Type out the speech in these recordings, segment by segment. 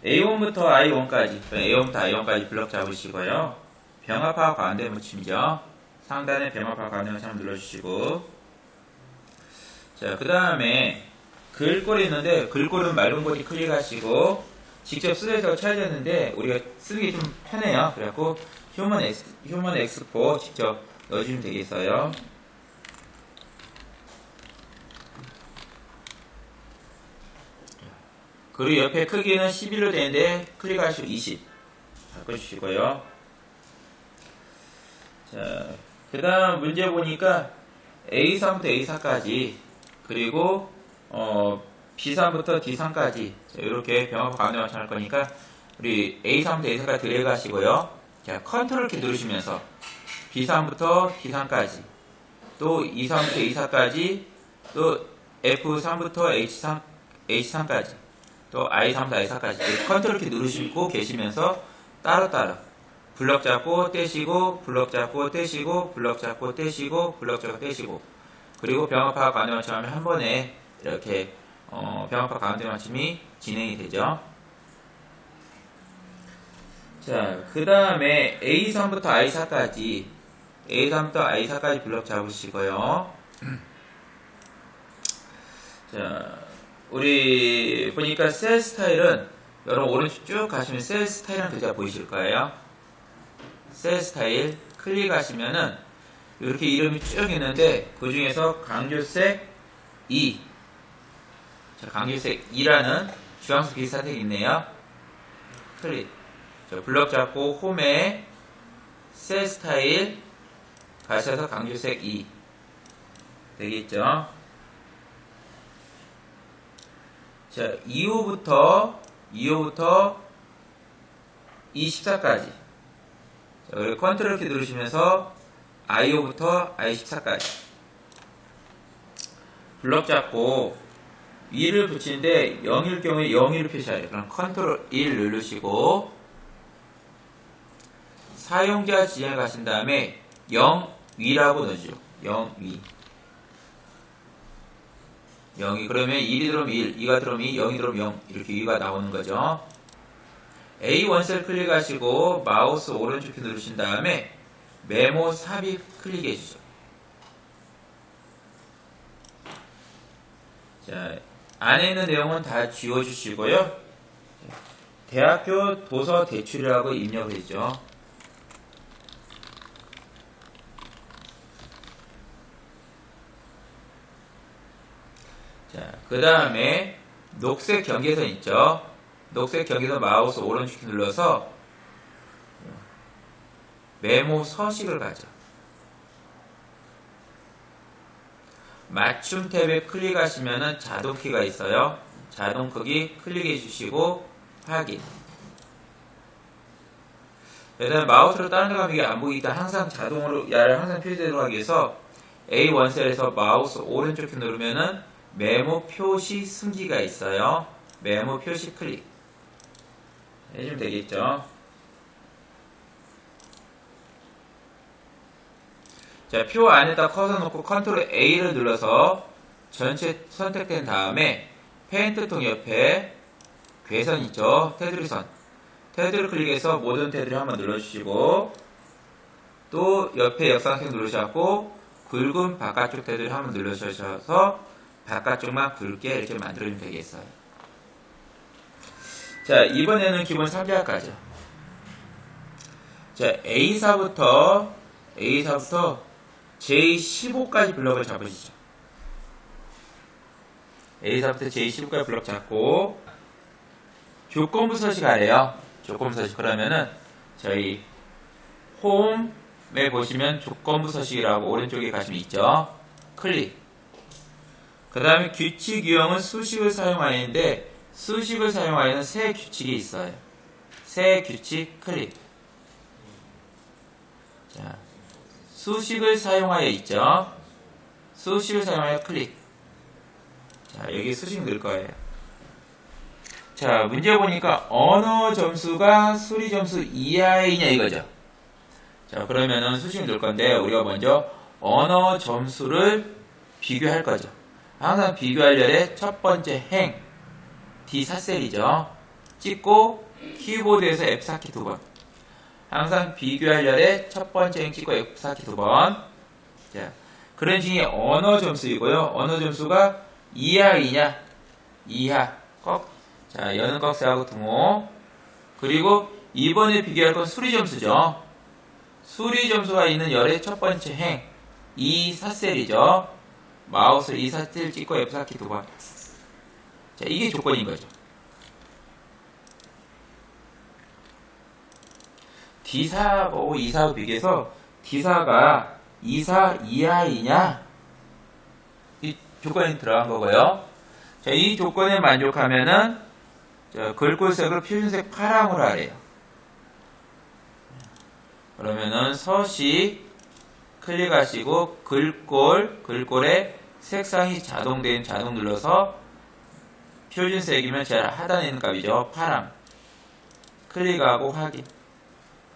A1부터 I1까지, A1부터 I1까지 블럭 잡으시고요. 병합하고 가운데 묻힘이죠. 상단에 병합하고 가운데 묻힘 한번 눌러주시고. 자, 그 다음에 글꼴이 있는데, 글꼴은 맑은 곳이 클릭하시고, 직접 쓰레기가 찾아졌는데, 우리가 쓰기 좀 편해요. 그래갖고, 휴먼 엑스포 직접 넣어주시면 되겠어요. 그리고 옆에 크기는 11로 되는데 클릭하시고 20 바꿔주시고요. 자, 그 다음 문제 보니까 A3부터 A4까지 그리고 B3부터 D3까지 이렇게 병합 가운데 맞춰 할 거니까 우리 A3부터 A4까지 드래그 하시고요. 자, 컨트롤 키 누르시면서 B3부터 D3까지 또 E3부터 E4까지 또 F3부터 H3까지 또 I3부터 I4까지 컨트롤 키 누르시고 계시면서 따로따로 블럭 잡고 떼시고 블럭 잡고 떼시고 블럭 잡고 떼시고 블럭 잡고 떼시고 그리고 병합화 가운데 맞춤하면 한 번에 이렇게 병합화 가운데 맞춤이 진행이 되죠. 자, 그 다음에 A3부터 I4까지 블럭 잡으시고요. 자, 우리 보니까 셀 스타일은 여러분 오른쪽 쭉 가시면 셀 스타일이라는 글자가 보이실 거예요. 셀 스타일 클릭하시면은 이렇게 이름이 쭉 있는데 그 중에서 강조색 2 자, 강조색 2라는 주황색 비슷한색이 있네요. 클릭 자, 블럭 잡고 홈에 셀 스타일 가셔서 강조색 2 되겠죠. 자, 2호부터 24까지. 자, 그리고 컨트롤 키 누르시면서 I5부터 I14까지. 블럭 잡고 위를 붙이는데 0일 경우에 0일을 표시하래요. 그럼 컨트롤 1 누르시고 사용자 지정에 가신 다음에 0위라고 넣어주죠. 0위. 0이 그러면 1이 들어오면 1, 2가 들어오면 2, 0이 들어오면 0 이렇게 위가 나오는 거죠. A1 셀 클릭하시고 마우스 오른쪽 키 누르신 다음에 메모 삽입 클릭해 주죠. 자, 안에 있는 내용은 다 지워 주시고요. 대학교 도서 대출이라고 입력을 했죠. 자, 그 다음에 녹색 경계선 있죠. 녹색 경계선 마우스 오른쪽 키 눌러서 메모 서식을 가죠. 맞춤 탭에 클릭하시면은 자동 키가 있어요. 자동 크기 클릭해 주시고 확인. 그 다음에 마우스로 다른 데 가면 이게 안 보이니까 항상 자동으로 야를 항상 표시되도록 하기 위해서 A1 셀에서 마우스 오른쪽 키 누르면은 메모 표시 숨기가 있어요. 메모 표시 클릭 해주면 되겠죠. 자, 표 안에다 커서 놓고 컨트롤 A를 눌러서 전체 선택된 다음에 페인트통 옆에 괴선 있죠. 테두리 선. 테두리 클릭해서 모든 테두리 한번 눌러주시고 또 옆에 역삼색 누르셔서 굵은 바깥쪽 테두리 한번 눌러주셔서 바깥쪽만 굵게 이렇게 만들어주면 되겠어요. 자, 이번에는 기본 3비학 가죠. 자, A4부터 J15까지 블럭을 잡으시죠. A4부터 J15까지 블럭 잡고 조건부 서식 아래요. 조건부 서식 그러면은 저희 홈에 보시면 조건부 서식이라고 오른쪽에 가시면 있죠. 클릭. 그 다음에 규칙 유형은 수식을 사용하는데 수식을 사용하는 새 규칙이 있어요. 새 규칙 클릭. 자, 수식을 사용하여 있죠. 수식을 사용하여 클릭. 자, 여기 수식 넣을 거예요. 자, 문제 보니까 언어 점수가 수리 점수 이하이냐 이거죠. 자, 그러면은 수식 넣을 건데 우리가 먼저 언어 점수를 비교할 거죠. 항상 비교할 열의 첫 번째 행 D4셀이죠. 찍고 키보드에서 F4키 2번. 항상 비교할 열에 첫 번째 행 찍고 F4키 2번. 자, 그런 식이 언어 점수이고요. 언어 점수가 이하이냐? 이하. 꺽. 자, 여는 꺽쇠하고 등호. 그리고 이번에 비교할 건 수리 점수죠. 수리 점수가 있는 열의 첫 번째 행. 2사셀이죠. 마우스를 2사셀 찍고 F4키 2번. 자, 이게 조건인 거죠. D사하고 E사하고 비교해서 D사가 2사 이하이냐? 이 조건이 들어간 거고요. 자, 이 조건에 만족하면은 글꼴색으로 표준색 파랑으로 하래요. 그러면은 서식 클릭하시고 글꼴에 색상이 자동 눌러서 표준색이면 제일 하단에 있는 값이죠. 파랑. 클릭하고 확인.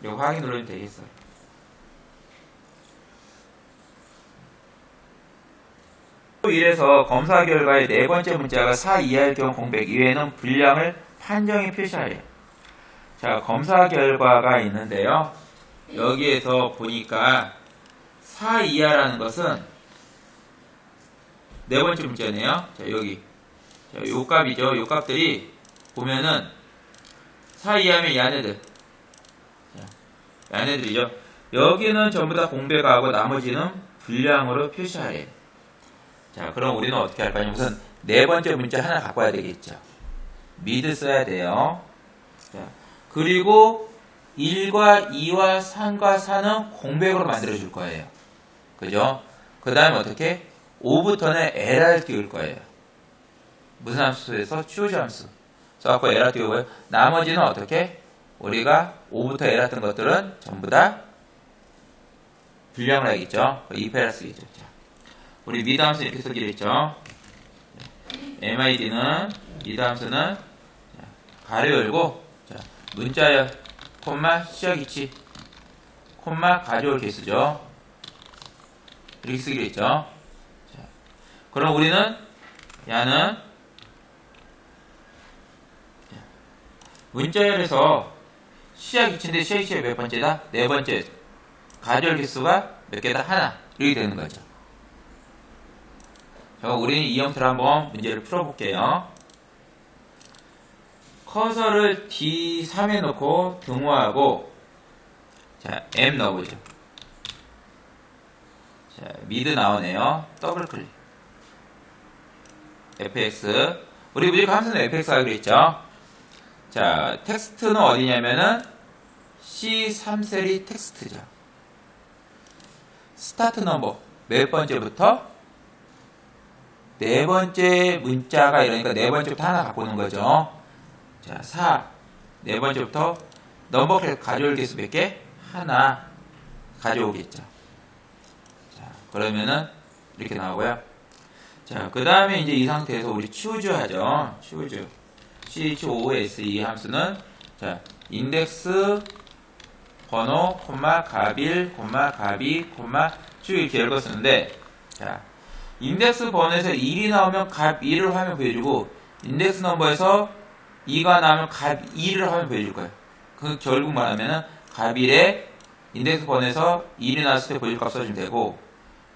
그리고 확인 누르면 되겠어요. 이래서 검사 결과의 네 번째 문자가 4 이하일 경우 공백 이외에는 분량을 판정에 표시하래요. 자, 검사 결과가 있는데요. 여기에서 보니까 4 이하라는 것은 네 번째 문자네요. 자, 여기. 자, 요 값이죠. 요 값들이 보면은 4 이하면 이 안에들. 자, 얘네들이죠. 여기는 전부 다 공백하고 나머지는 분량으로 표시하래요. 자, 그럼 우리는 어떻게 할까요? 우선 네 번째 문자 하나 갖고 와야 되겠죠. 미드 써야 돼요. 자, 그리고 1과 2와 3과 4는 공백으로 만들어 줄 거예요. 그죠? 그 다음에 어떻게? 5부터는 LR 띄울 거예요. 무슨 함수에서? choose 함수. 써갖고 LR 띄우고요. 나머지는 어떻게? 우리가 5부터 LR 뜬 것들은 전부 다 분량을 하겠죠. if LR 쓰겠죠. 자, 우리 미드 함수 이렇게 쓰기로 했죠. MID는, 미드 함수는 가로 열고, 자, 문자열, 콤마, 시작 위치, 콤마, 가져올 개수죠. 이렇게 쓰기로 했죠. 자, 그럼 우리는, 야는, 문자열에서 시작 위치인데 시작 위치가 몇 번째다? 네 번째. 가져올 개수가 몇 개다? 하나. 이렇게 되는 거죠. 자, 우리는 이 형태로 한번 문제를 풀어볼게요. 커서를 D3에 놓고 등호하고, 자, M 넣어보죠. 자, 미드 나오네요. 더블 클릭. fx. 우리 무조건 함수는 fx 하기로 했죠. 자, 텍스트는 어디냐면은 C3셀이 텍스트죠. 스타트 넘버. 몇 번째부터? 네 번째 문자가 이러니까 네 번째부터 하나 갖고 오는 거죠. 자, 4. 네 번째부터 넘버 가져올 개수 몇 개? 하나 가져오겠죠. 자, 그러면은 이렇게 나오고요. 자, 그 다음에 이제 이 상태에서 우리 choose 하죠. choose. choose 함수는, 자, 인덱스 번호, 콤마, 가빌, 콤마, 가비, 콤마, 쭉 이렇게 열거 쓰는데, 자, 인덱스 번호에서 1이 나오면 값 1을 화면 보여주고, 인덱스 넘버에서 2가 나오면 값 2를 화면 보여줄 거예요. 그 결국 말하면은 값 1에 인덱스 번호에서 1이 나왔을 때 보여줄 값 써주면 되고,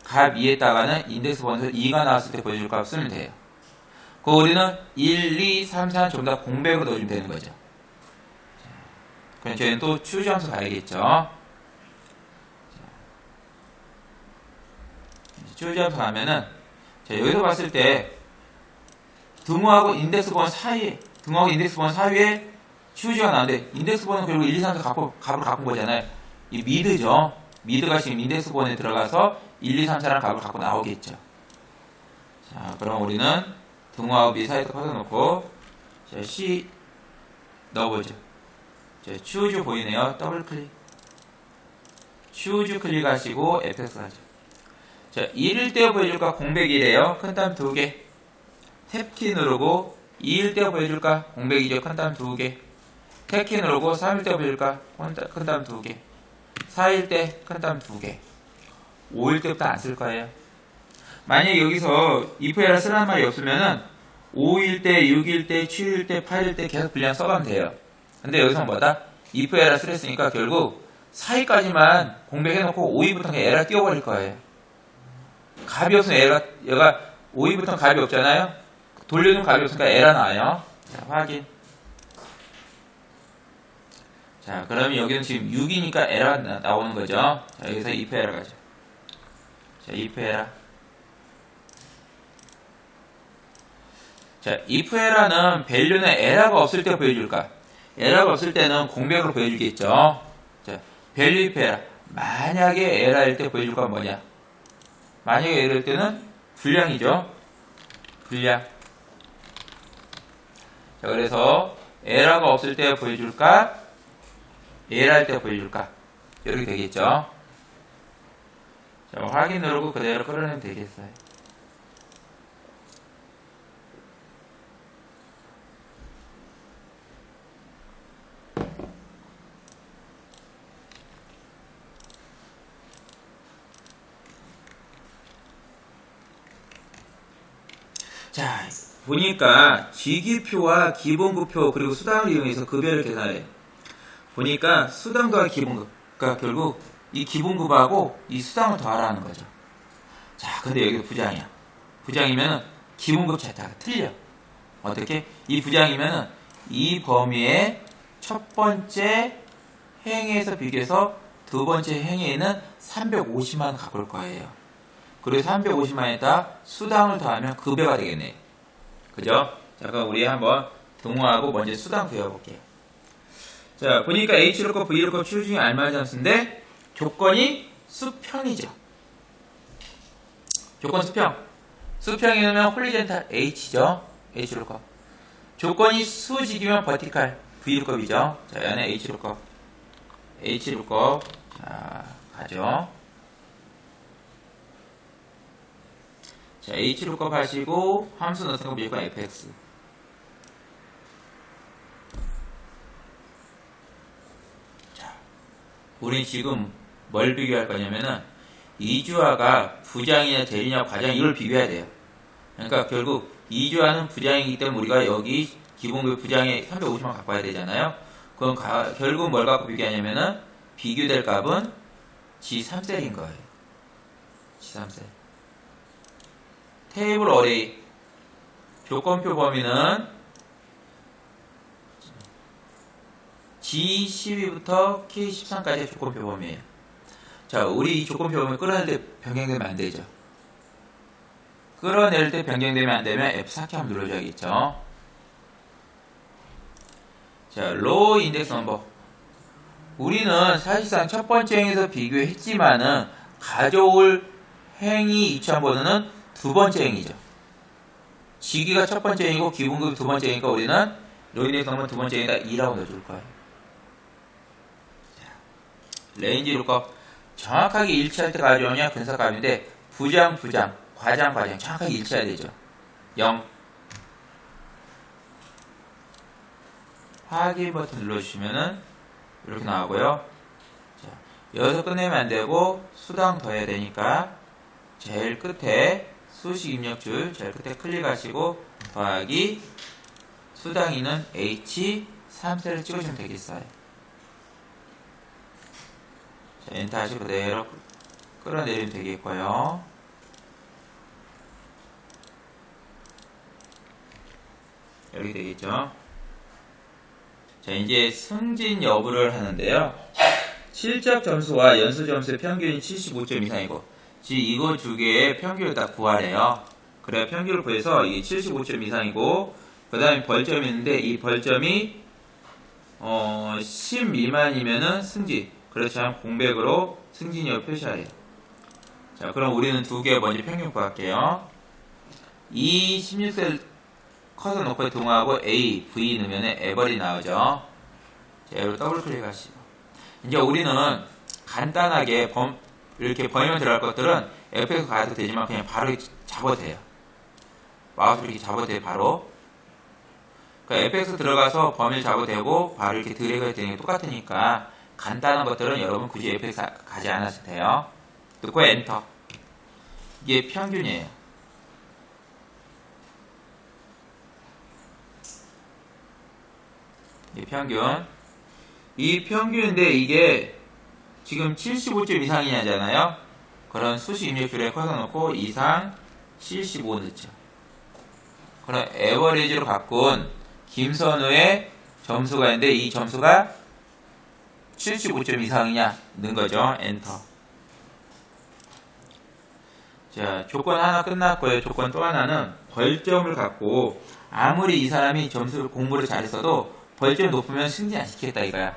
값 2에다가는 인덱스 번호에서 2가 나왔을 때 보여줄 값 쓰면 돼요. 그 우리는 1, 2, 3, 4는 전부 다 공백으로 넣어주면 되는 거죠. 그럼 저희는 또 choose 함수 가야겠죠. choose 함수 가면은, 자, 여기서 봤을 때 등호하고 인덱스 번호 사이에, 등호하고 인덱스 번호 사이에 choose가 나오는데, 인덱스 번호 그리고 1, 2, 3, 4 값을 갖고 온 거잖아요. 이 미드죠. 미드가 지금 인덱스 번호에 들어가서 1, 2, 3, 4라는 값을 갖고 나오겠죠. 자, 그럼 우리는 등호하고 미 사이에다 퍼져놓고, 자, C 넣어보죠. 자, choose 보이네요. 더블 클릭. choose 클릭하시고 fx 하죠. 자, 1일 때 보여줄까? 공백이래요. 큰 땀 2개. 탭키 누르고 2일 때 보여줄까? 공백이죠. 큰 땀 2개. 탭키 누르고 3일 때 보여줄까? 큰 땀 2개. 4일 때 큰 땀 2개. 5일 때부터 안 쓸 거예요. 만약에 여기서 if LR 쓰라는 말이 없으면은 5일 때, 6일 때, 7일 때, 8일 때 계속 분량 써가면 돼요. 근데 여기서 뭐다? if 에라 쓰랬으니까 결국 4일까지만 공백해놓고 5일부터 그냥 에라 띄워버릴 거예요. 값이 없으면 얘가 5일부터는 값이 없잖아요. 돌려주면 값이 없으니까 에라 나와요. 자, 확인. 자, 그러면 여기는 지금 6이니까 에라가 나오는 거죠. 자, 여기서 if 에라 가죠. 자, if 에라. 자, if 에라는 밸류는 에라가 없을 때 보여줄까? 에라가 없을 때는 공백으로 보여주겠죠. 자, 밸류 if 에라. 만약에 에라일 때 보여줄 건 뭐냐? 만약에 에라일 때는 분량이죠. 분량. 자, 그래서 에라가 없을 때 보여줄까? 에라일 때 보여줄까? 이렇게 되겠죠. 자, 확인 누르고 그대로 끌어내면 되겠어요. 자, 보니까 지기표와 기본급표 그리고 수당을 이용해서 급여를 계산해요. 보니까 수당 더하기 기본급. 그러니까 결국 이 기본급하고 이 수당을 더하라는 거죠. 자, 근데 여기도 부장이야. 부장이면 기본급 자체가 틀려. 어떻게? 이 부장이면 이 범위의 첫 번째 행위에서 비교해서 두 번째 행위에는 350만 갚을 거예요. 그리고 350만에다 수당을 더하면 급여가 되겠네. 그죠? 자, 그럼 우리 한번 동호하고 먼저 수당 배워볼게요. 자, 보니까 H로 거, V로 거, Q 중에 알맞은데 조건이 수평이죠. 조건 수평. 수평이면 홀리젠탈 H죠. H로 거. 조건이 수직이면 버티칼 V로 겁이죠. 자, 얘는 H로 거. H로 거. 자, 가죠. 자, H로 거 하시고 함수 넣는 거 무조건 fx. 자, 우리 지금 뭘 비교할 거냐면은 이주화가 부장이냐 대리냐 과장 이걸 비교해야 돼요. 그러니까 결국 이주화는 부장이기 때문에 우리가 여기 기본급 부장에 350만 갖고 와야 되잖아요. 그럼 결국 뭘 갖고 비교하냐면은 비교될 값은 G3셀인 거예요. G3셀. 테이블 어레이 조건표 범위는 G12부터 K13까지의 조건표 범위예요. 자, 우리 이 조건표 범위 끌어낼 때 변경되면 안 되죠. 끌어낼 때 변경되면 안 되면 F4키 한번 눌러줘야겠죠. 자, 로우 인덱스 넘버. 우리는 사실상 첫 번째 행에서 비교했지만은 가져올 행위 2000번은 두 번째 행이죠. 지기가 첫 번째 행이고 기본급이 두 번째 행이니까 우리는 로우 인덱스 넘버 두 번째 행에다 2라고 넣어줄 거예요. 자, 레인지 룩업. 정확하게 일치할 때 가져오냐 근사값인데 부장, 과장 정확하게 일치해야 되죠. 0. 확인 버튼 눌러주시면은 이렇게 나오고요. 자, 여기서 끝내면 안 되고 수당 더해야 되니까 제일 끝에 수식 입력줄 제일 끝에 클릭하시고 더하기 수당이는 H3셀을 찍으시면 되겠어요. 자, 엔터 하시고 그대로 끌어내리면 되겠고요. 이렇게 되겠죠. 자, 이제 승진 여부를 하는데요. 실적 점수와 연수 점수의 평균이 75점 이상이고, 즉 이거 두 개의 평균을 다 구하래요. 그래야 평균을 구해서 이게 75점 이상이고, 그 다음에 벌점이 있는데 이 벌점이 10 미만이면은 승진, 그렇지 않으면 공백으로 승진 여부 표시하래요. 자, 그럼 우리는 두 개 먼저 평균 구할게요. 이 16셀 커서 놓고 동하고 A, V 넣으면 에버리 나오죠. 자, 여기로 더블 클릭하시고. 이제 우리는 간단하게 이렇게 범위만 들어갈 것들은 F에서 가도 되지만 그냥 바로 잡아도 돼요. 마우스로 이렇게 잡아도 돼요, 바로. 그러니까 F에서 들어가서 범위를 잡아도 되고, 바로 이렇게 드래그 해도 되는 게 똑같으니까, 간단한 것들은 여러분 굳이 F에서 가지 않아도 돼요. 넣고 엔터. 이게 평균이에요. 이 평균. 이 평균인데 이게 지금 75점 이상이냐잖아요. 그런 수식 입력표에 커서놓고 이상 75 넣죠. 그럼 에버리지로 바꾼 김선우의 점수가 있는데 이 점수가 75점 이상이냐 넣은 거죠. 엔터. 자, 조건 하나 끝났고요. 조건 또 하나는 벌점을 갖고 아무리 이 사람이 점수를 공부를 잘했어도 벌점이 높으면 승진 안 시키겠다 이거야.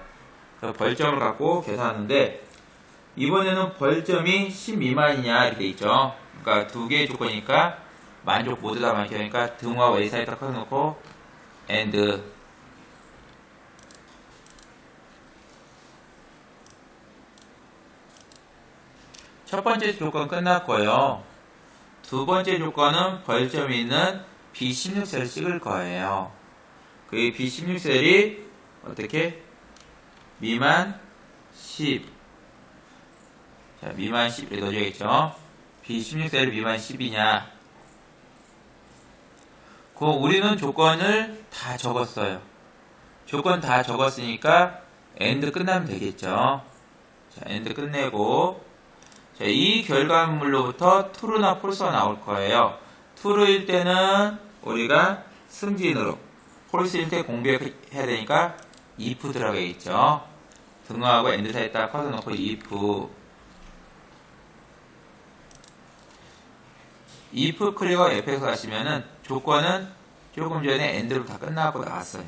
그래서 벌점을 갖고 계산하는데 이번에는 벌점이 10 미만이냐 이렇게 돼 있죠. 그러니까 두 개의 조건이니까 만족 모두 다 만족이니까 등호와 웨이 사이에다 커놓고 and 첫 번째 조건 끝났고요. 두 번째 조건은 벌점이 있는 B16셀을 찍을 거예요. 그 B16셀이 어떻게? 미만 10. 자, 미만 10을 넣어줘야겠죠. B16셀이 미만 10이냐. 우리는 조건을 다 적었어요. 조건 다 적었으니까 AND 끝나면 되겠죠. 자, AND 끝내고 자, 이 결과물로부터 true나 false가 나올 거예요. true일 때는 우리가 승진으로, false일 때 공부해야 되니까 if 들어가겠죠. 등호하고 and 사이에다 커서 if 클릭하고 F에서 가시면은 조건은 조금 전에 AND로 다 끝나고 나왔어요.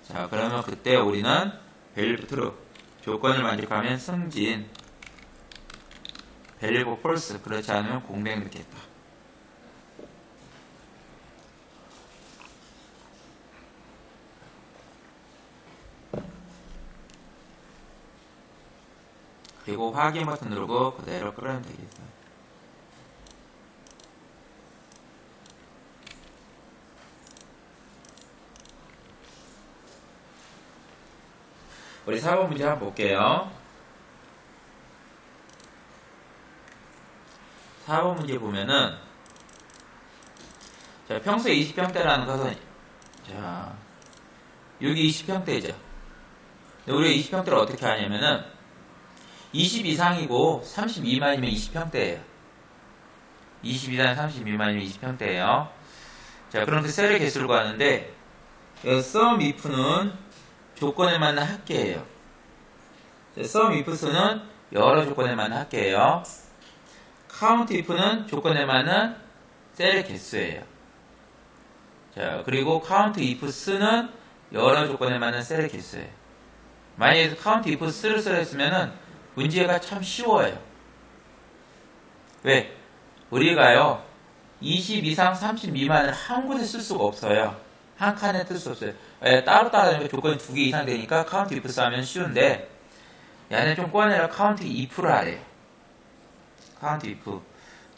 자, 그러면 그때 우리는 value true, 조건을 만족하면 승진, value false, 그렇지 않으면 공백 넣겠다. 그리고 확인 버튼 누르고 그대로 끌으면 되겠어요. 우리 4번 문제 한번 볼게요. 4번 문제 보면은 자, 평소에 20평대라는 것은 자, 여기 20평대죠. 근데 우리가 20평대를 어떻게 하냐면은 20 이상이고 30 미만이면 20평대예요. 20 이상 30 미만이면 20평대예요. 자, 그럼 그 셀의 개수를 구하는데 sum if는 조건에 맞는 합계예요. sum ifs는 여러 조건에 맞는 합계예요. count if는 조건에 맞는 셀의 개수예요. 자, 그리고 count ifs는 여러 조건에 맞는 셀의 개수예요. 만약에 count ifs를 쓰랬으면은 문제가 참 쉬워요. 왜? 우리가요 20 이상 30 미만을 한 곳에 쓸 수가 없어요. 한 칸에 쓸 수 없어요. 따로따로 조건이 2개 이상 되니까 count ifs 하면 쉬운데 얘는 좀 꺼내라. count if를 하래요. count if.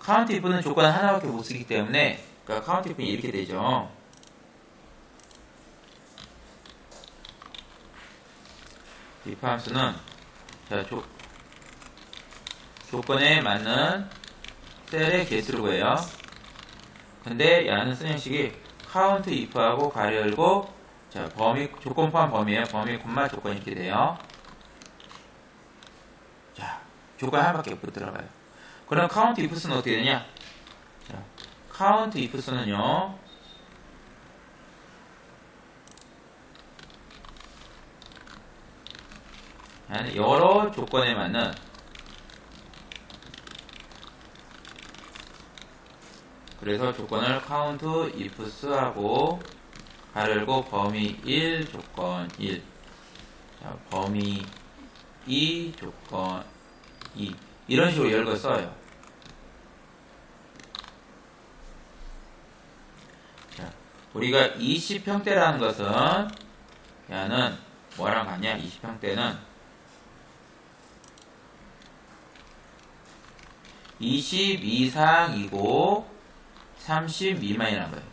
count if는 조건 하나밖에 못 쓰기 때문에 그러니까 count if는 이렇게 되죠. if 함수는 자, 조건에 맞는 셀의 개수를 구해요. 근데 얘는 쓰는 식이 count if하고 가로 열고 자, 범위 조건 포함 범위예요. 범위 콤마 조건 이렇게 돼요. 자, 조건 하나밖에 못 들어가요. 그럼 count ifs는 어떻게 되냐? 자, count ifs는요. 여러 조건에 맞는 그래서 조건을 count ifs하고 가로 열고 범위 1 조건 1 자, 범위 2 조건 2 이런 식으로 열고 써요. 자, 우리가 20평대라는 것은 얘는 뭐랑 같냐? 20평대는 20 이상이고 30 미만이라는 거예요.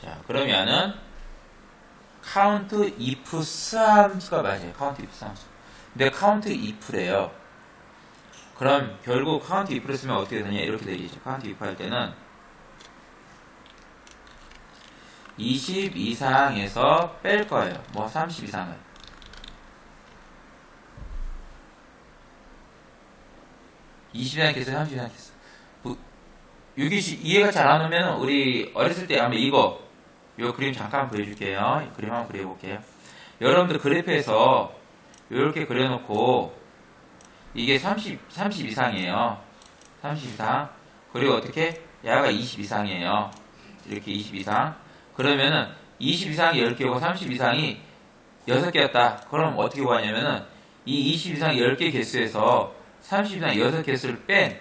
자, 그러면은 count ifs 함수가 맞아요. count ifs 함수. 근데 count if래요. 그럼 결국 count if를 쓰면 어떻게 되냐? 이렇게 되겠죠. count if 할 때는 20 이상에서 뺄 거예요. 뭐 30 이상을. (20) 이상 개수, 30 이상 개수. 여기 이해가 잘 안 오면 우리 어렸을 때 아마 요 그림 잠깐 보여줄게요. 이 그림 한번 그려볼게요. 여러분들 그래프에서 이렇게 그려놓고 이게 30 이상이에요. 30 이상. 그리고 어떻게? 야가 20 이상이에요. 이렇게 20 이상. 그러면은 20 이상이 10개고 30 이상이 6개였다. 그럼 어떻게 구하냐면은 이 20 이상 10개 개수에서 30 이상 6개수를 뺀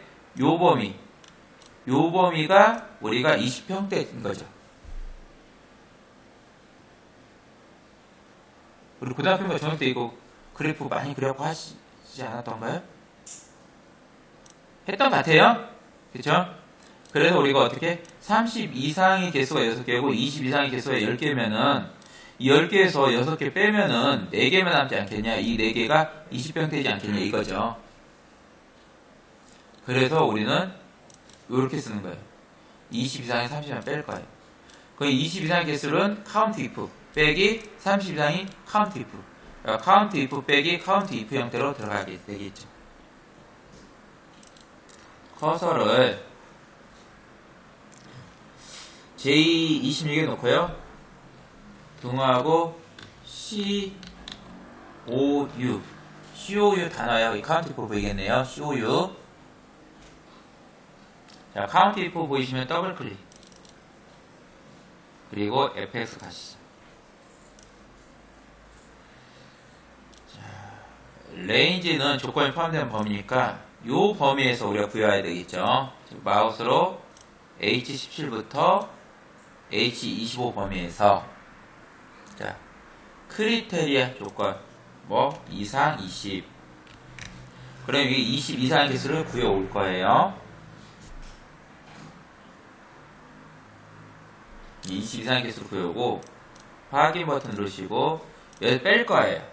요 범위가 우리가 20평대인 거죠. 우리 고등학교 저녁 때 이거 그래프 많이 그려고 하시지 않았던가요? 했던 것 같아요? 그쵸? 그래서 우리가 어떻게 30 이상의 개수가 6개고 20 이상의 개수가 10개면은 이 10개에서 6개 빼면은 4개만 남지 않겠냐? 이 4개가 20평 되지 않겠냐? 이거죠. 그래서 우리는 이렇게 쓰는 거예요. 20 이상의 30만 뺄 거예요. 그 20 이상의 개수는 count if 빼기 30 이상이 count if. 그러니까 count if 빼기 count if 형태로 들어가게 되겠죠. 커서를 J26에 놓고요. 등호하고 COU 단어예요. 이 count if 보이겠네요. COU. 자, count if 보이시면 더블 클릭. 그리고 fx 가시죠. 자, 레인지는 조건이 포함된 범위니까 요 범위에서 우리가 구해야 되겠죠. 마우스로 H17부터 H25 범위에서 자, 크리테리아 조건 뭐 이상 20. 그럼 이게 20 이상의 개수를 구해 올 거예요. 20 이상의 개수를 구해오고 확인 버튼 누르시고 여기 뺄 거예요.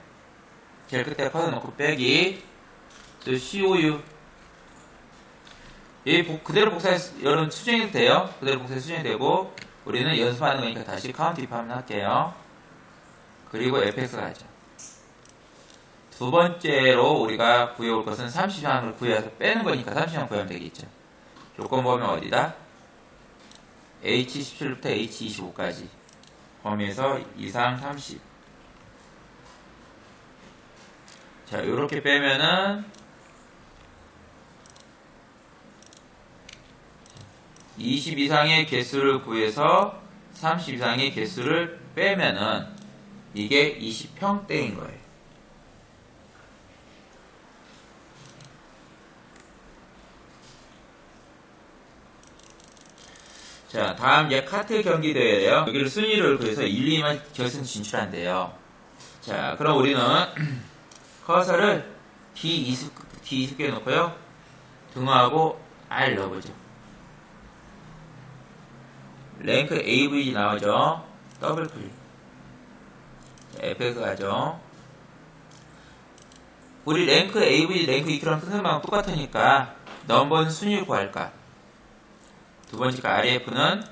제일 끝에 커서 놓고 빼기 또 COU 여기 그대로 복사해서 여러분 수정해도 돼요. 그대로 복사해서 수정이 되고 우리는 연습하는 거니까 다시 카운트 if 한번 할게요. 그리고 fx 가죠. 두 번째로 우리가 구해올 것은 30 이상을 구해서 빼는 거니까 30 이상 구하면 되겠죠. 조건 보면 어디다? H17부터 H25까지 범위에서 이상 30. 자, 요렇게 빼면은 20 이상의 개수를 구해서 30 이상의 개수를 빼면은 이게 20평대인 거예요. 자, 다음 카트 경기 대회예요. 여기를 순위를 구해서 1, 2만 결승 진출한대요. 자, 그럼 우리는 커서를 D20개 놓고요. 등호하고 R 넣어보죠. 랭크 AVG 나오죠. 더블 클릭. 자, fx 가죠. 우리 랭크 AVG, 랭크 EQ랑 쓰는 방법 똑같으니까 넘버는 순위를 구할까? 두 번째가 RF는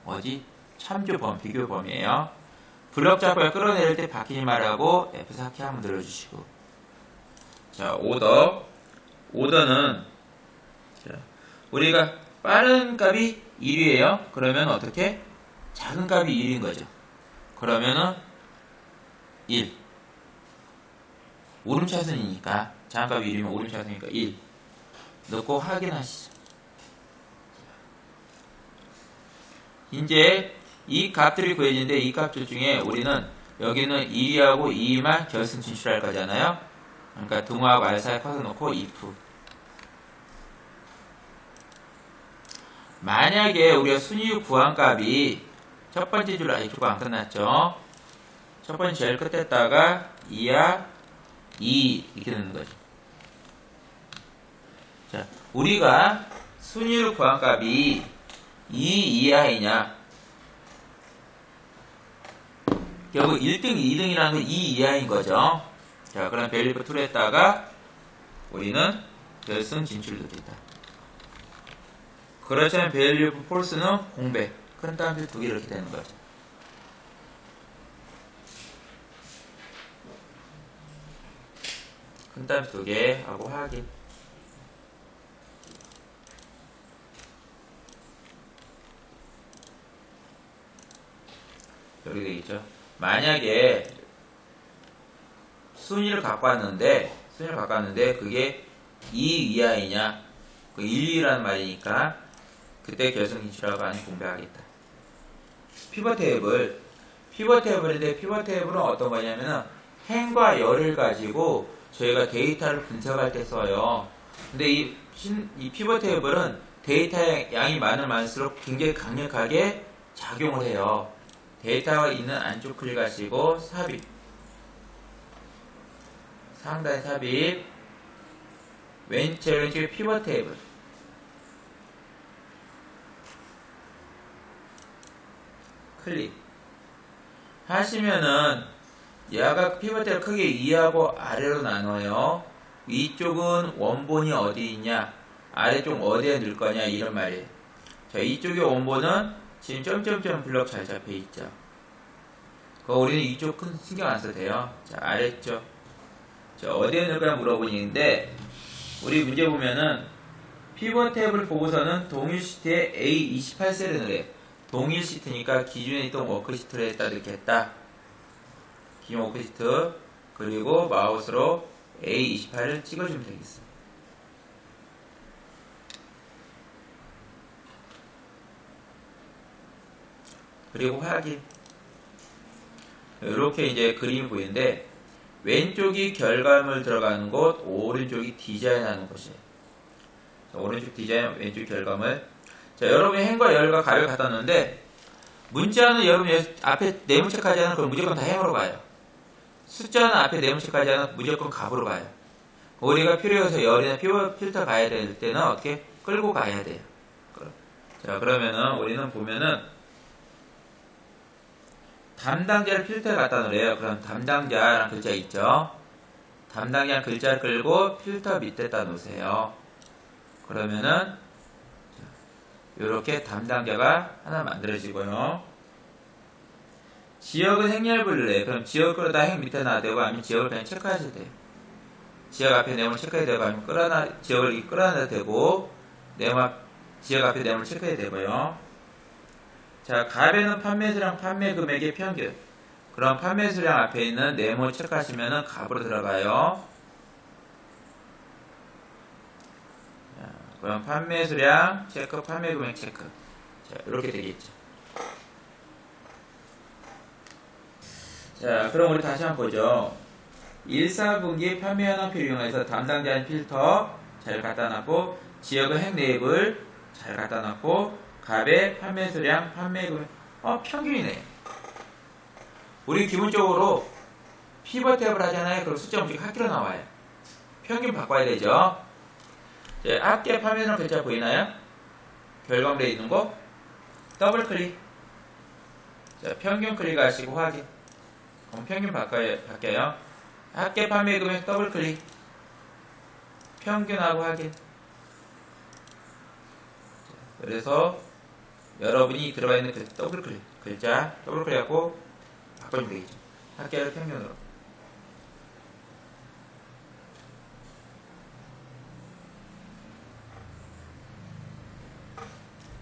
어디? 참조 범, 비교 범위에요. 블럭 잡고 끌어내릴 때 바뀌지 말라고 F4키 한번 눌러주시고. 자, 오더는 자, 우리가 빠른 값이 1이에요. 그러면 어떻게? 작은 값이 1인 거죠. 그러면은 1. 오름차순이니까 작은 값이 1이면 오름차순이니까 1 넣고 확인하시죠. 이제 이 값들이 구해지는데 이 값들 중에 우리는 여기는 2하고 2만 결승 진출할 거잖아요. 그러니까 등호하고 R 사이에 커서 놓고 if. 만약에 우리가 순위 구한 값이 첫 번째 줄 아직 조금 안 끝났죠. 첫 번째 제일 끝에다가 2야 2 이렇게 넣는 거죠. 자, 우리가 순위를 구한 값이 2 이하이냐? 결국 1등, 2등이라는 건 2 이하인 거죠. 자, 그럼 밸리브 툴에다가 우리는 결승 진출도 된다. 그렇지 않으면 밸리브 폴스는 공백. 큰 따옴표 2개 이렇게 되는 거죠. 큰 따옴표 2개 하고 확인. 이렇게 되겠죠. 만약에 순위를 갖고 왔는데 그게 2 이하이냐, 그 1, 2라는 말이니까 그때 결승 진출하고 많이 공부하겠다. 피벗 테이블인데 피벗 테이블은 어떤 거냐면은 행과 열을 가지고 저희가 데이터를 분석할 때 써요. 근데 이 피벗 테이블은 데이터의 양이 많을수록 굉장히 강력하게 작용을 해요. 데이터가 있는 안쪽 클릭하시고 삽입, 상단에 삽입, 왼쪽에 피벗 테이블, 클릭 하시면은 얘가 피벗 테이블 크게 위하고 아래로 나눠요. 위쪽은 원본이 어디 있냐, 아래쪽 어디에 넣을 거냐, 이런 말이에요. 자, 이쪽의 원본은 지금 점점점 블럭 잘 잡혀 있죠. 우리는 이쪽 큰 신경 안 써도 돼요. 자, 아래쪽. 자, 어디에 넣을까 물어보는데, 우리 문제 보면은, 피벗 테이블 보고서는 동일 시트에 A28셀을 넣으래. 동일 시트니까 기존에 있던 워크시트를 했다, 이렇게 했다. 기존 워크시트. 그리고 마우스로 A28을 찍어주면 되겠어. 그리고 확인. 이렇게 이제 그림이 보이는데, 왼쪽이 결과물 들어가는 곳, 오른쪽이 디자인하는 곳이에요. 자, 오른쪽 디자인, 왼쪽 결과물. 자, 여러분이 행과 열과 값을 갖다 놓는데, 문자는 여러분 앞에 네모 체크하지 않으면 그럼 무조건 다 행으로 가요. 숫자는 앞에 네모 체크하지 않으면 무조건 값으로 가요. 우리가 필요해서 열이나 필터 가야 될 때는 어떻게 끌고 가야 돼요. 자, 그러면은 우리는 보면은 담당자를 필터에 갖다 놓으래요. 그럼 담당자라는 글자 있죠? 담당자라는 글자를 끌고 필터 밑에다 놓으세요. 그러면은 이렇게 담당자가 하나 만들어지고요. 지역은 행렬분을 해요. 그럼 지역을 끌어다 행 밑에 놔야 되고, 아니면 지역을 그냥 체크하셔도 돼요. 지역 앞에 네모를 체크해야 되고, 아니면 지역을 끌어놔도 되고, 지역 앞에 네모를 체크해야 되고요. 자, 값에는 판매수량, 판매 금액의 평균. 그럼 판매수량 앞에 있는 네모 체크하시면은 값으로 들어가요. 자, 그럼 판매수량 체크, 판매 금액 체크. 자, 이렇게 되겠죠. 자, 그럼 우리 다시 한번 보죠. 1, 4분기 판매 현황표를 이용해서 담당자인 필터 잘 갖다 놨고, 지역은 행 레이블 잘 갖다 놨고, 값의 판매 수량, 판매 금액, 평균이네. 우리 기본적으로 피벗 탭을 하잖아요. 그럼 숫자 움직이 학기로 나와요. 평균 바꿔야 되죠. 자, 앞에 판매는 글자 보이나요? 결과물에 있는 거 더블 클릭. 자, 평균 클릭하시고 확인. 그럼 평균 바뀌어요. 합계 판매 금액 더블 클릭. 평균하고 확인. 그래서 여러분이 들어가 있는 그 더블 클릭 글자 더블 클릭하고 바꿔주면 되겠죠. 합계를 평균으로.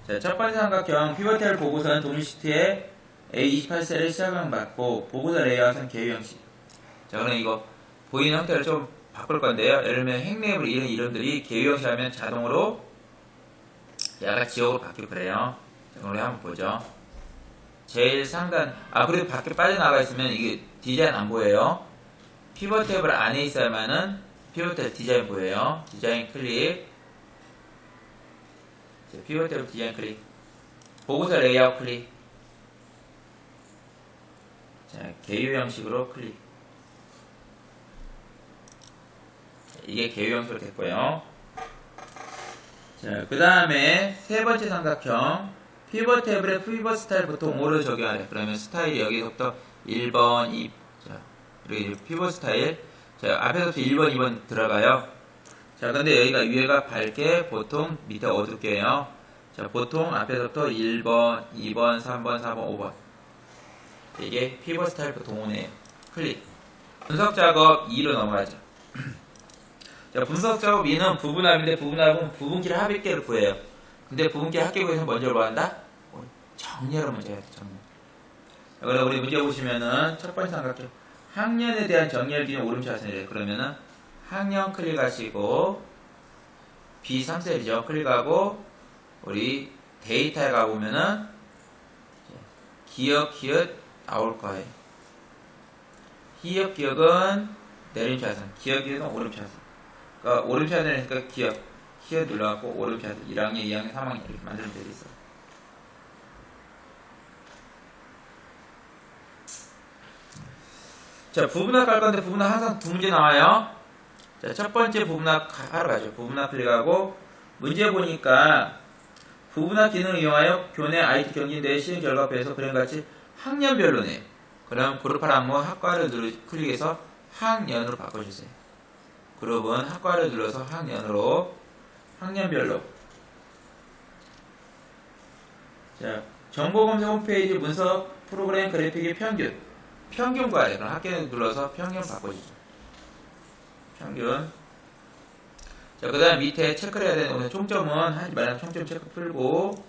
자, 첫 번째 삼각형 피벗 보고서는 동일 시트에 A28셀을 시작한 받고 보고서 레이아웃은 개요 형식. 자, 그럼 이거 보이는 형태를 좀 바꿀 건데요. 예를 들면 행네이블 이런 이름들이 개요 형식 하면 자동으로 얘가 지역으로 바뀌고 그래요. 자, 우리 한번 보죠. 제일 상단, 그래도 밖에 빠져나가 있으면 이게 디자인 안 보여요. 피벗 탭을 안에 있어야만은 피벗 탭 디자인 보여요. 디자인 클릭. 자, 피벗 탭 디자인 클릭. 보고서 레이아웃 클릭. 자, 개요 형식으로 클릭. 이게 개요 형식으로 됐고요. 자, 그 다음에 세 번째 삼각형 피벗 테이블의 피벗 스타일 보통 5로 적용하래. 그러면 스타일이 여기서부터 1번, 2, 자, 이렇게 피벗 스타일. 자, 앞에서부터 1번, 2번 들어가요. 자, 근데 여기가 위에가 밝게 보통 밑에 어둡게 해요. 자, 보통 앞에서부터 1번, 2번, 3번, 4번, 5번. 이게 피벗 스타일프 동호네요. 클릭. 분석 작업 2로 넘어가죠. 자, 분석 작업 2는 부분합인데 부분합은 부분끼리 합의계를 구해요. 근데 부분끼리 합계 구해서 먼저 뭐 한다? 정렬을 먼저 해야 돼, 정렬. 자, 그럼 우리 문제 보시면은 첫 번째 삼각형. 학년에 대한 정렬 기준 오름차순이래요. 그러면은 학년 클릭하시고 B3셀이죠. 클릭하고 우리 데이터에 가보면은 기억 나올 거예요. 기억은 내림차순, 기억은 오름차순. 그러니까 오름차순이니까 기억 눌러갖고 오름차순 1학년, 2학년, 3학년 이렇게 만들면 되겠어. 자, 부분합 갈 건데 부분합 항상 두 문제 나와요. 자, 첫 번째 부분합 하러 가죠. 부분합 클릭하고 문제 보니까 부분합 기능을 이용하여 교내 IT 경진대회 시행 결과표에서 그림같이 학년별로네. 그럼 그룹 항목 학과를 클릭해서 학년으로 바꿔주세요. 그룹은 학과를 눌러서 학년으로 학년별로. 자, 정보검색 홈페이지 문서 프로그램 그래픽의 평균 과래. 그럼 학년을 눌러서 평균 바꿔주죠. 평균. 자, 그 다음 밑에 체크를 해야 되는 오늘 총점은 하지 말고 총점 체크 풀고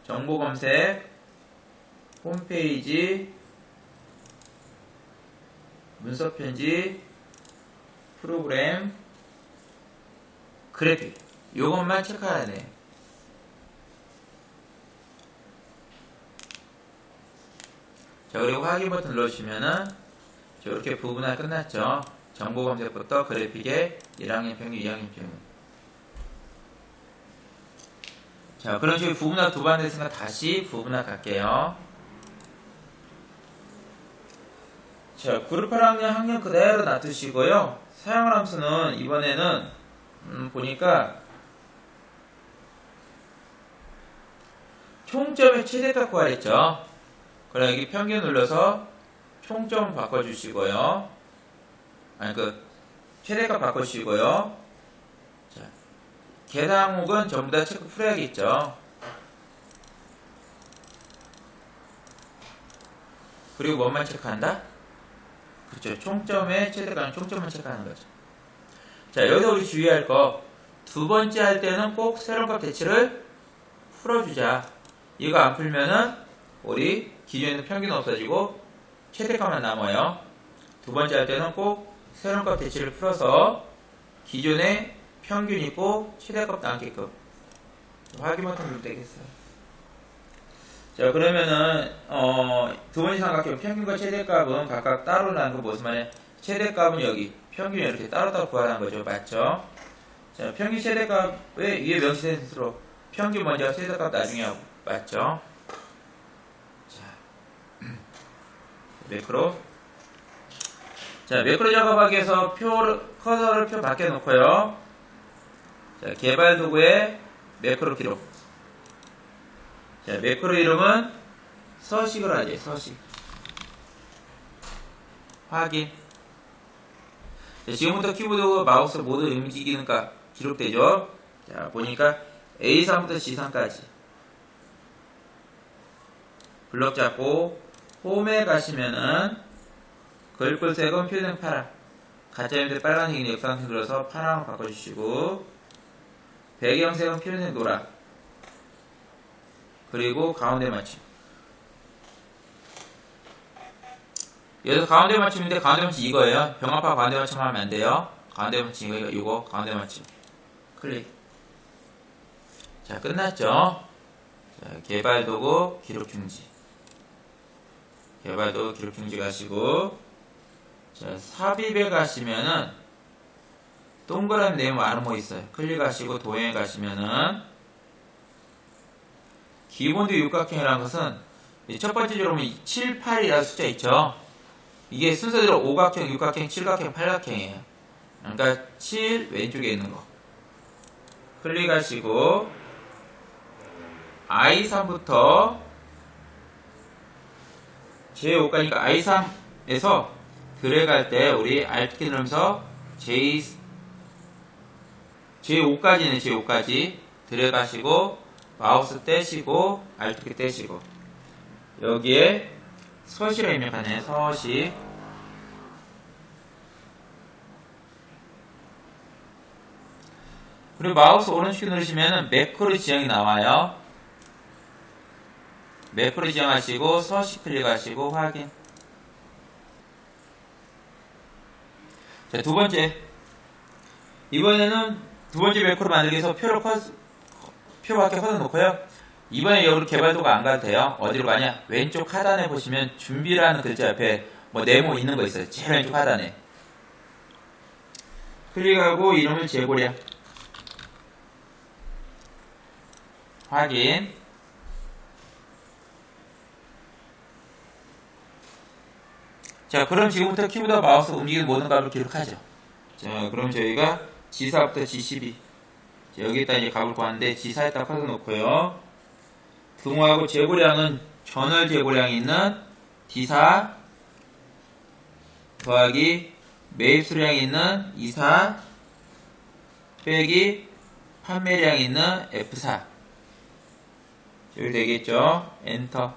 정보 검색 홈페이지 문서 편집 프로그램 그래픽 요것만 체크해야 돼. 자, 그리고 확인 버튼 눌러주시면은 이렇게 부분화 끝났죠. 정보 검색부터 그래픽에 1학년 평균, 2학년 평균. 자, 그럼 저희 부분화 두 번 됐으니까 다시 부분화 갈게요. 자, 그룹 8학년 학년 그대로 놔두시고요. 사용할 함수는 이번에는 보니까 총점의 최대값 구하랬죠. 그럼 여기 평균 눌러서 총점 바꿔주시고요. 아니 최대값 바꿔주시고요. 자, 계산 항목은 전부 다 체크 풀어야겠죠. 그리고 뭐만 체크한다? 그렇죠. 총점의 최대값은 총점만 체크하는 거죠. 자, 여기서 우리 주의할 거 두 번째 할 때는 꼭 새로운 값 대치를 풀어주자. 이거 안 풀면은 우리 기존에 있는 평균 없어지고 최대값만 남아요. 두 번째 할 때는 꼭 새로운 값 대치를 풀어서 기존에 평균 있고 최대값 남게끔 확인 버튼 누르면 되겠어요. 자, 그러면은 두 번째 삼각형 평균과 최대값은 각각 따로 나는 거 무슨 말이야? 최대값은 여기, 평균이 이렇게 따로따로 구하라는 거죠. 맞죠? 자, 평균 최대값의 위에 명시된 순서로 평균 먼저 최대값 나중에 하고 맞죠? 자, 매크로. 자, 매크로 작업하기 위해서 커서를 표 밖에 놓고요. 자, 개발 도구에 매크로 기록. 자, 매크로 이름은 서식으로 하죠. 서식. 확인. 자, 지금부터 키보드와 마우스 모두 움직이는가 기록되죠. 자, 보니까 A3부터 G3까지. 블럭 잡고 홈에 가시면은 글꼴색은 필름 파란. 가짜인데 빨간색이니 역상색 눌러서 파란으로 바꿔주시고 배경색은 필름색 노란. 그리고 가운데 맞춤. 여기서 가운데 맞춤인데 가운데 맞춤 이거예요. 병합화 가운데 맞춤 하면 안 돼요. 가운데 맞춤 이거 가운데 맞춤. 클릭. 자, 끝났죠. 자, 개발 도구 기록 중지. 개발 도구 기록 중지 가시고 자, 삽입에 가시면은 동그라미 네모 아르모 있어요. 클릭하시고 도형에 가시면은 기본도 육각형이라는 것은 첫 번째 줄은 7, 8이라는 숫자 있죠. 이게 순서대로 오각형, 육각형, 칠각형, 팔각형이에요. 그러니까 7 왼쪽에 있는 거 클릭하시고 I3부터 제5까지니까 I3에서 드래그할 때 우리 Alt 키 누르면서 J5까지는 J5까지 들어가시고 마우스 떼시고 Alt키 떼시고 여기에 서시로 입력하네. 서시. 그리고 마우스 오른쪽 누르시면 매크로 지형이 나와요. 매크로 지정하시고 서시 클릭하시고 확인. 자, 두 번째. 이번에는 두 번째 매크로 만들기 위해서 표 밖에 걷어 놓고요. 이번에 여기 개발도가 안 가도 돼요. 어디로 가냐? 왼쪽 하단에 보시면 준비라는 글자 옆에 뭐 네모 있는 거 있어요. 제일 왼쪽 하단에. 클릭하고 이름을 재고량. 확인. 자, 그럼 지금부터 키보드와 마우스 움직이는 모든 값을 기록하죠. 자, 그럼 저희가 G4부터 G12. 자, 여기에다 이제 값을 구하는데 G4에다 커서 놓고요. 등호하고 재고량은 전월 재고량이 있는 D4 더하기 매입 수량이 있는 E4 빼기 판매량이 있는 F4. 여기 되겠죠? 엔터.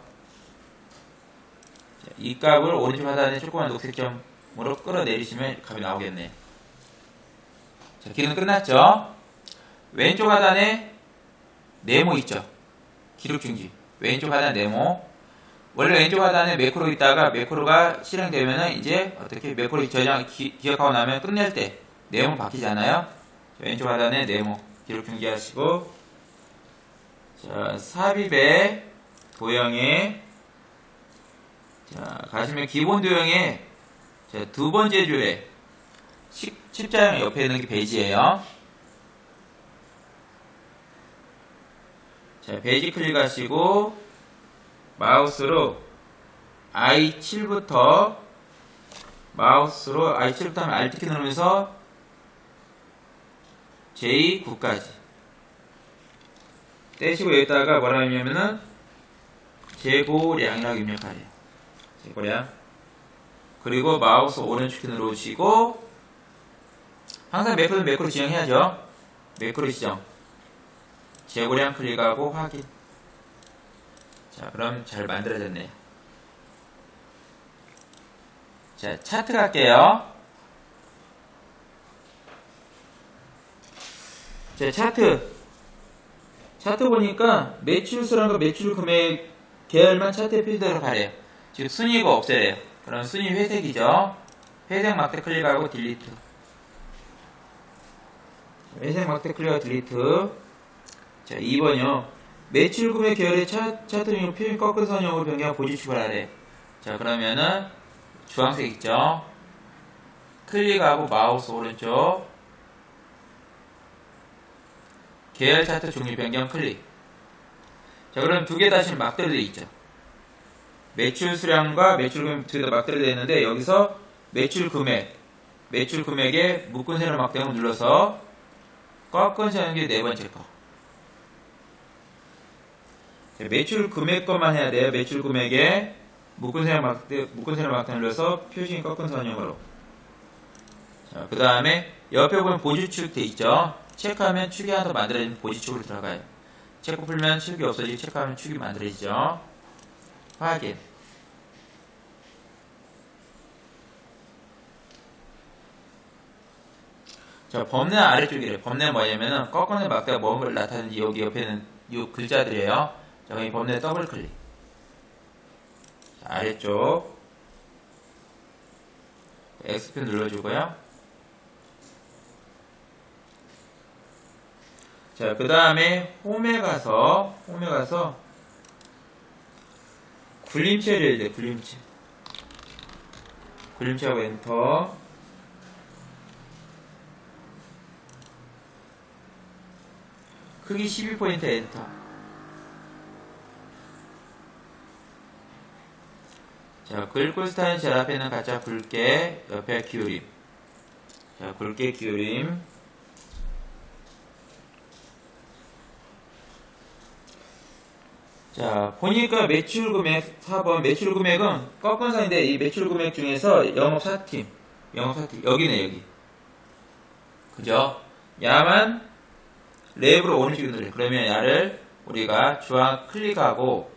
자, 이 값을 오른쪽 하단에 조그만 녹색 점으로 끌어내리시면 값이 나오겠네. 자, 기능 끝났죠? 왼쪽 하단에 네모 있죠? 기록 중지. 왼쪽 하단 네모. 원래 왼쪽 하단에 매크로 있다가 매크로가 실행되면은 이제 어떻게 매크로 저장 기억하고 나면 끝낼 때 네모 바뀌잖아요. 자, 왼쪽 하단에 네모 기록 중지하시고, 자, 삽입의 도형에, 자, 가시면 기본 도형에, 자, 두 번째 줄에 십자형 옆에 있는 게 베이지예요. 자, 베이지 클릭하시고 마우스로 I7부터 하면 Alt키 누르면서 J9까지 떼시고 여기다가 뭐라 하냐면은 재고량이라고 입력하래요. 재고량. 그리고 마우스 오른쪽 키 누르시고, 항상 매크로 지정해야죠. 매크로 지정. 재고량 클릭하고 확인. 자, 그럼 잘 만들어졌네요. 자, 차트 갈게요. 자, 차트 보니까 매출 수량과 매출 금액 계열만 차트에 표시되도록 하래요. 지금 순위가 없애래요. 그럼 순위 회색이죠. 회색 막대 클릭하고 딜리트. 회색 막대 클릭하고 딜리트. 자, 2번이요. 매출 금액 계열의 차트 중 표시 꺾은 선형으로 변경한 보지축을 하래. 자, 그러면은 주황색 있죠. 클릭하고 마우스 오른쪽 계열 차트 종류 변경 클릭. 자, 그럼 두 개 다시 막대로 되어 있죠. 매출 수량과 매출 금액 두 개 다 막대로 되어 있는데, 여기서 매출 금액에 묶은 세로 막대를 눌러서 꺾은 세로의 네 번째 거. 자, 매출 금액 것만 해야 돼요. 매출 금액에 묶은 세로 막대 눌러서 표시 꺾은 선형으로. 자, 그 다음에 옆에 보면 보지축 돼 있죠. 체크하면 축이 하나 더 만들어지면 보지축으로 들어가요. 체크 풀면 축이 없어지고 체크하면 축이 만들어지죠. 확인. 자, 범례 아래쪽이래요. 범례 뭐냐면은 꺾어낸 막대가 뭔 걸 나타내는지 여기 옆에는 이 글자들이에요. 자, 여기 범례 더블 클릭. 자, 아래쪽 X표 눌러주고요. 자, 그 다음에 홈에 가서 굴림체를 해야 돼. 굴림체하고 엔터. 크기 12포인트 엔터. 자, 글꼴 스타일은 제일 앞에 있는 가짜 굵게, 옆에 기울임. 자, 굵게 기울임. 자, 보니까 매출금액 4번, 매출금액은 꺾은 선인데, 이 매출금액 중에서 영업사팀, 여기네, 여기. 그죠? 야만 랩으로 오른쪽에 누르래. 그러면 얘를 우리가 중앙 클릭하고,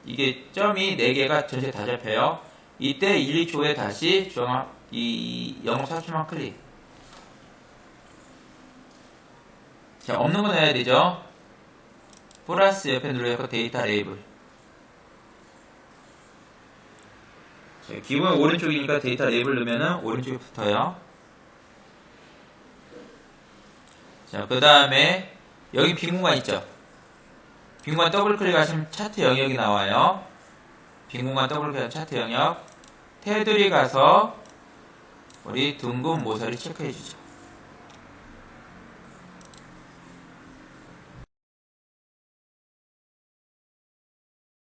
이게 점이 4개가 전체 다 잡혀요. 이때 1, 2초에 다시 중앙, 이 영어 사출만 클릭. 자, 없는 거 넣어야 되죠. 플러스 옆에 눌러서 데이터 레이블. 자, 기본 오른쪽이니까 데이터 레이블 넣으면은 오른쪽에 붙어요. 자, 그 다음에 여기 빈 공간 있죠. 빈 공간 더블 클릭하시면 차트 영역이 나와요. 빈 공간 더블 클릭하면 차트 영역. 테두리 가서 우리 둥근 모서리 체크해 주죠.